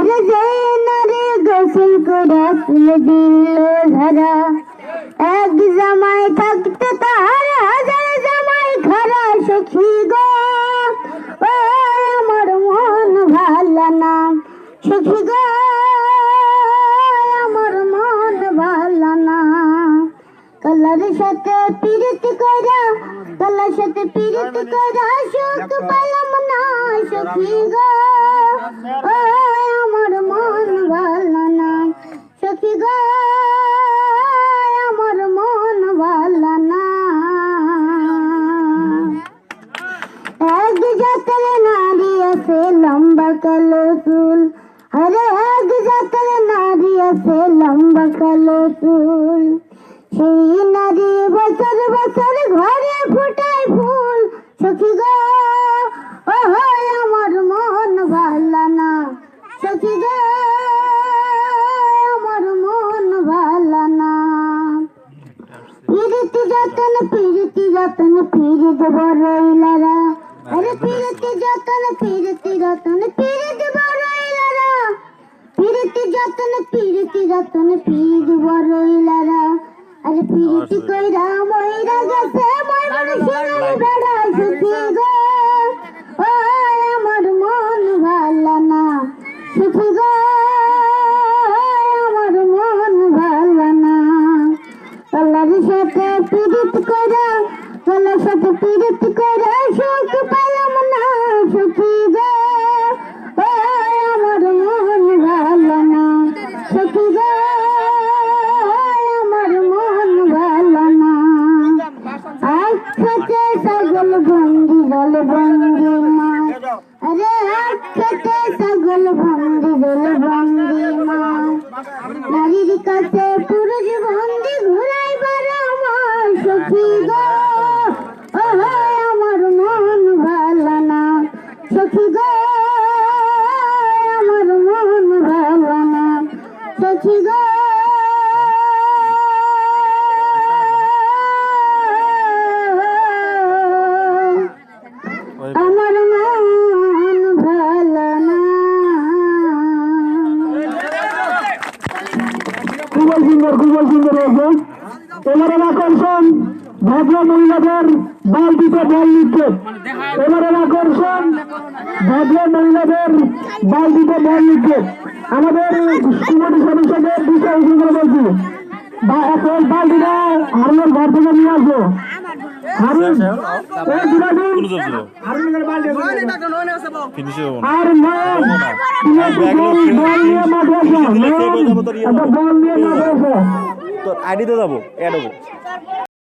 আরে যে নারে গোসল করে তুলে দিল ধারা, এক জামাই থাকতে তার হাজার জামাই খারা সখী গো। ও আমার মন ভালো না সখী গো, আমার মন ভালো না। কালার সাথে পিরিত করা, কালার সাথে পিরিত করা সুখ পাইলাম না সখী গো। ও আমার মন ভালো না সখী গো, আমার মন ভালো না। এক জাতের নারী আছে লম্বা কালো চুল, আরে এক জাতের নারী আছে লম্বা কালো চুল। সেই নারী বছর বছর ঘরে ফুটায় ফুল সখী গো। ও আমার মন ভালো না সখী গো, আমার মন ভালো না। পিরিতি যতন পিরিতি যতন পিরিত বড়ইলারা, আরে পিরিতি যতন পিরিতি যতন পিরিত বড়ইলারা, পিরিতি যতন পিরিতি যতন পিরিত বড়ইলারা। আরে পিরিতি কইরা মইরা গেছে মই মানুষের বেড়া সখী গো। ও আমার মন ভালো না সখী গো, আমার মন ভালো না। কালার সাথে পিরিত করা, কালার সাথে পিরিত করা সুখ পাইলাম না সখী গো। ও আমার মন ভালো না সখী গো, আমার মন ভালো না। আজ থেকে ছাগল বন্দি জল বন্দি মা, আরে আজ থেকে ছাগল বন্দি জল বন্দি মা। নারীর কাছে পুরুষ বন্দি ঘুরাইবার আমার সখী গো। ও আমার মন ভালো না সখী গো, আমার মন ভালো না সখী গো। আমার মন ভালো না। খুবই সুন্দর হয়েছে। এবারে আকর্ষণ ভদ্র মহিলাদের বালতিতে বল নিক্ষেপ। এবারে আকর্ষণ ভদ্র মহিলাদের বালতিতে বল নিক্ষেপ। আমাদের কমিটি সদস্যদের বিষয় করে বলছি, এখন বালতিটা হারুনের ঘর থেকে নিয়ে আসবো। হারুন আর বল নিয়ে মাঠে আসো। তোর আইডিতে যাবো, অ্যাড হবো।